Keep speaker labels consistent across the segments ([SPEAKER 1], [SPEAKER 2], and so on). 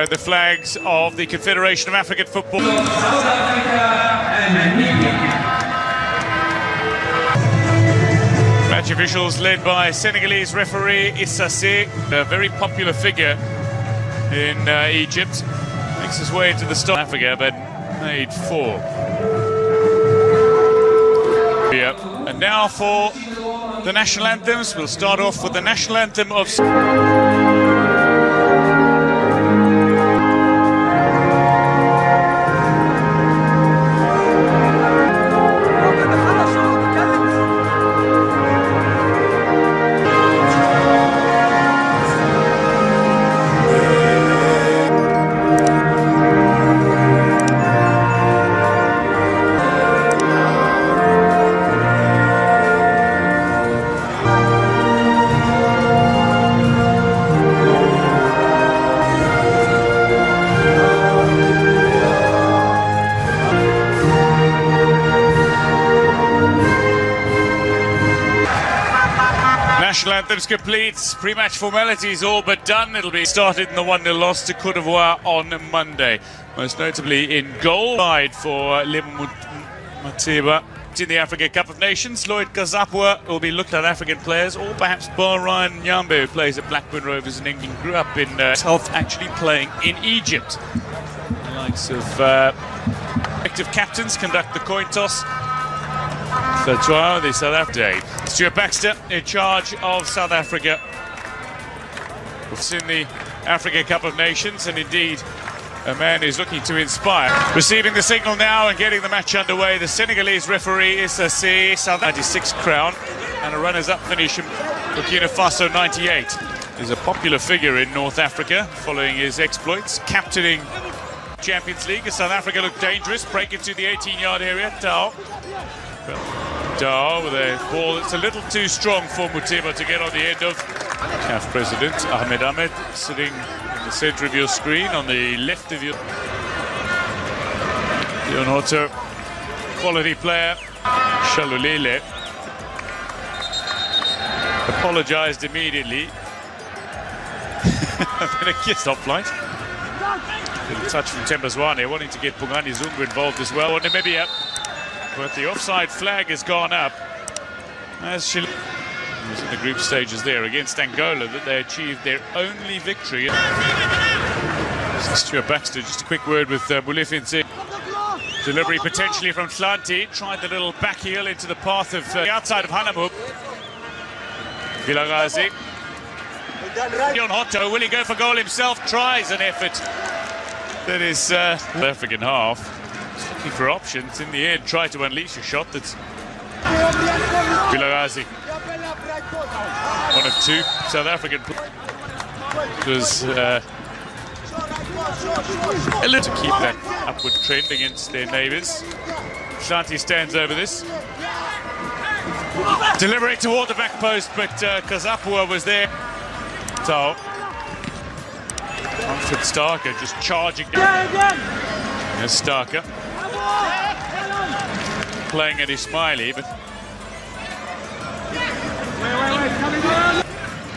[SPEAKER 1] The flags of the Confederation of African Football. Match officials led by Senegalese referee Issase, a very popular figure in Egypt. Makes his way into the start of Africa, but made 4. And now for the national anthems. We'll start off with the national anthem of... National anthems complete, pre-match formalities all but done. It'll be started in the 1-0 loss to Côte d'Ivoire on Monday. Most notably in goal side for Moteba. In the Africa Cup of Nations, Lloyd Kazapwa will be looking at African players, or perhaps Ryan Nyambe, who plays at Blackburn Rovers in England, grew up in himself actually playing in Egypt. The likes of active captains conduct the coin toss. The trial, the South Africa. Stuart Baxter in charge of South Africa. We've seen the Africa Cup of Nations, and indeed a man who's looking to inspire. Receiving the signal now and getting the match underway, the Senegalese referee Issase, South 96 crown, and a runners-up finish in Burkina Faso 98. He's a popular figure in North Africa following his exploits, captaining Champions League as South Africa looked dangerous, break into the 18-yard area. Tao with a ball that's a little too strong for Moteba to get on the end of. CAF President Ahmed sitting in the centre of your screen, on the left of your... Leon Hotto, quality player. Shalulile apologised immediately. Then a kiss off light. Little touch from Tembazwane, wanting to get Bongani Zungu involved as well. Namibia, but the offside flag has gone up as she was in the group stages there against Angola, that they achieved their only victory. Stuart Baxter, just a quick word with Bulefinze. Delivery potentially from Tlanti, tried the little back heel into the path of the outside of Hanamub. Vilagazi. Leon Hotto, will he go for goal himself? Tries an effort that is the African half. Looking for options in the end, tried to unleash a shot that's Vilagazi. One of 2 South African was a little to keep that upward trend against their neighbours. Shanti stands over this. Deliberate toward the back post, but Kazapwa was there. Tao. Manfred Starker just charging down. There's Starker. Playing at Ismaili, but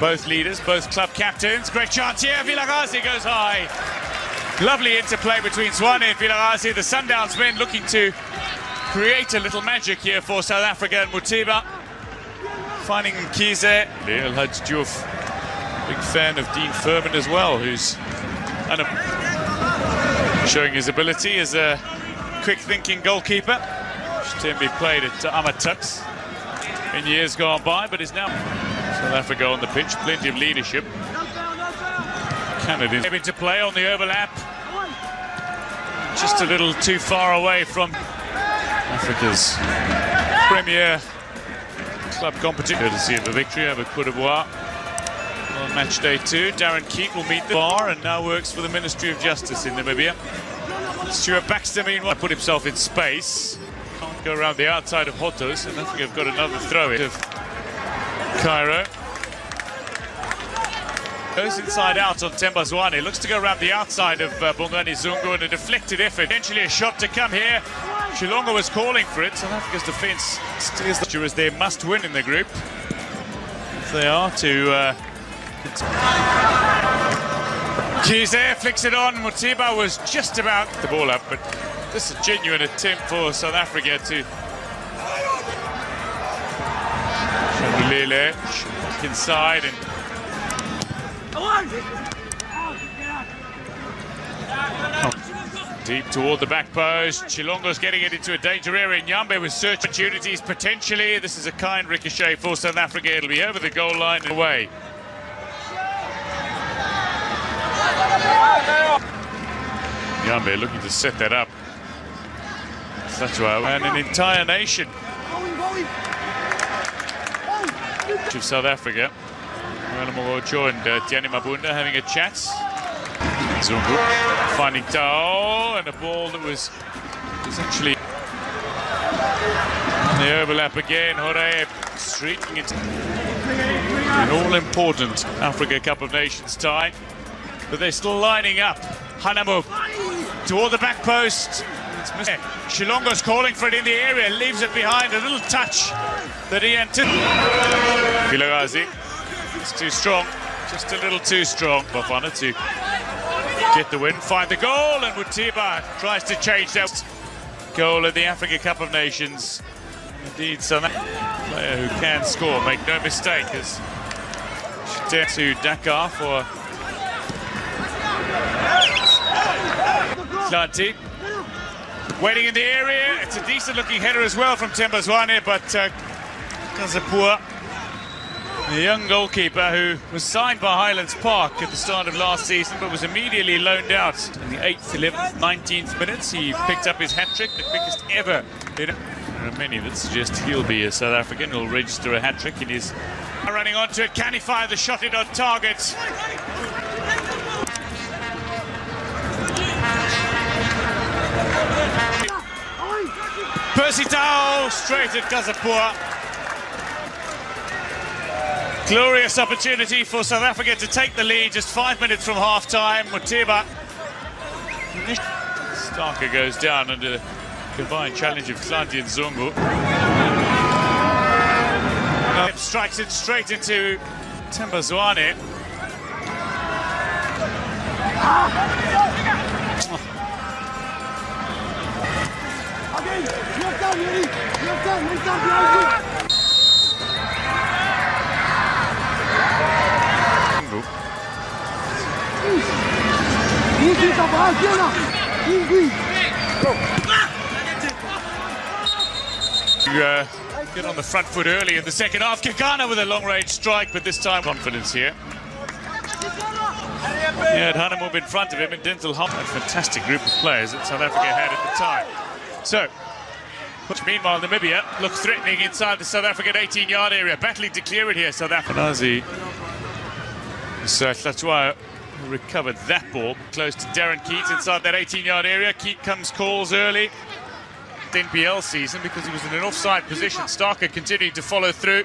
[SPEAKER 1] both leaders, both club captains. Great chance here. Vilagazi goes high. Lovely interplay between Zwane and Vilagazi. The Sundowns men looking to create a little magic here for South Africa, and Moteba finding Kize. El Hadj Diouf, big fan of Dean Furman as well, who's showing his ability as a quick-thinking goalkeeper. Tembi played at Amatux in years gone by, but is now South Africa on the pitch. Plenty of leadership. Canada came into play on the overlap. Just a little too far away from Africa's premier club competition. Courtesy of a victory over Côte d'Ivoire on match day 2. Darren Keat will meet the bar and now works for the Ministry of Justice in Namibia. Stuart Baxter, meanwhile, put himself in space. Can't go around the outside of Hotto, so I think I've got another throw in of Cairo. Goes inside out on Tembazwane. Looks to go around the outside of Bongani Zungu, and a deflected effort. Eventually a shot to come here. Shilonga was calling for it. South Africa's defence steers the as their must-win in the group. they are to Keys there, flicks it on. Mutiba was just about the ball up, but this is a genuine attempt for South Africa to Shandulile back inside and deep toward the back post. Chilongo's getting it into a danger area. Nyambe with search opportunities potentially. This is a kind ricochet for South Africa. It'll be over the goal line and away. Nyambe looking to set that up. And an entire nation of South Africa. Morocho and Tiani Mabunda having a chat. Zungu finding Tao and a ball that was essentially the overlap again. Hore streaking it. An all-important Africa Cup of Nations tie, but they're still lining up. Hanamu toward the back post. Chilongo's calling for it in the area, leaves it behind. A little touch that he anticipated. Vilarazi, it's too strong, just a little too strong. Bafana to get the win, find the goal, and Mutiba tries to change that goal at the Africa Cup of Nations. Indeed, some player who can score, make no mistake, as to Dakar for Atlanti. Waiting in the area, it's a decent looking header as well from Tembazwane, but Kazapur, the young goalkeeper who was signed by Highlands Park at the start of last season, but was immediately loaned out in the 8th, 11th, 19th minutes. He picked up his hat-trick, the quickest ever. There are many that suggest he'll be a South African who'll register a hat-trick in his... Running onto it, can he fire the shot in on target? Percy Tao straight at Kazapur. Glorious opportunity for South Africa to take the lead just 5 minutes from half-time. Mutiba. Starker goes down under the combined challenge of Klanti and Zungu. Strikes it straight into Tembazwane. Get on the front foot early in the second half. Kagana with a long-range strike, but this time confidence here. He had Hanamu in front of him and Denzel Hump, a fantastic group of players that South Africa had at the time. So, meanwhile, Namibia look threatening inside the South African 18-yard area, battling to clear it here. South Africa. Tlatua recovered that ball close to Darren Keats inside that 18-yard area. Keat comes calls early. NPL season because he was in an offside position. Starker continuing to follow through.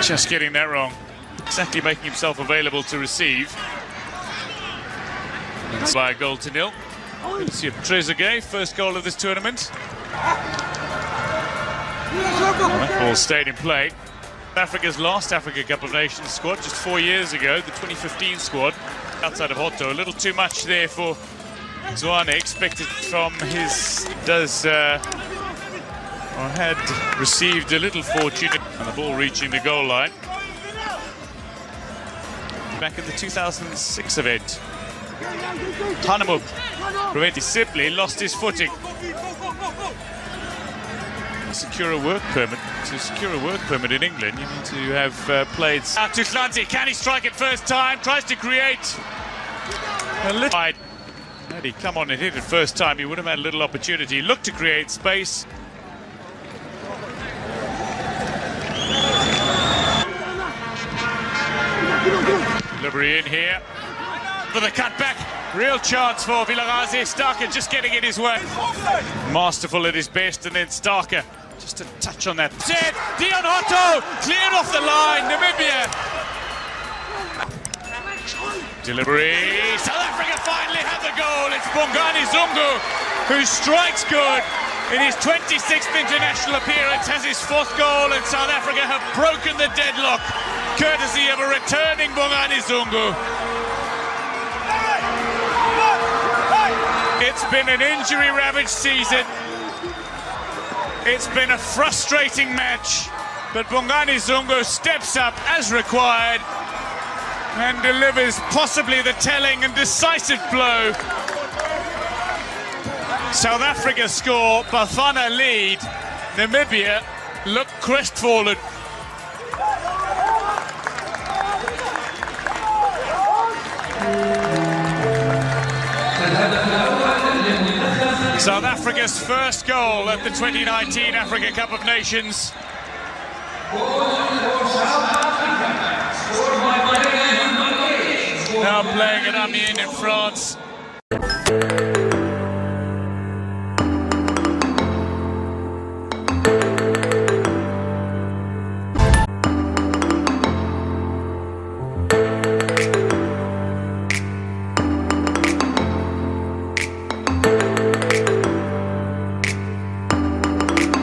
[SPEAKER 1] Just getting that wrong. Exactly making himself available to receive. It's by a goal to nil. Good to see Trezeguet, first goal of this tournament. That ball stayed in play. Africa's last Africa Cup of Nations squad just 4 years ago, the 2015 squad. Outside of Hotto, a little too much there for Zwane, expected from his, or had received a little fortune, and the ball reaching the goal line. Back in the 2006 event. Hanamu Preventi simply lost his footing. Secure a work permit. To secure a work permit in England, you need to have played. Out to Klanti, can he strike it first time? Tries to create a little. Had he come on and hit it first time, he would have had a little opportunity. Looked to create space. Delivery in here for the cutback. Real chance for Vilarazi. Starker just getting it his way. Masterful at his best, and then Starker just a touch on that. Said Dion Hotto cleared off the line. Namibia. Delivery. South Africa finally have the goal. It's Bongani Zungu who strikes good in his 26th international appearance, has his 4th goal, and South Africa have broken the deadlock, courtesy of a returning Bongani Zungu. It's been an injury-ravaged season. It's been a frustrating match, but Bongani Zungu steps up as required and delivers possibly the telling and decisive blow. South Africa score, Bafana lead. Namibia look crestfallen. South Africa's first goal at the 2019 Africa Cup of Nations. Now playing at Amiens in France.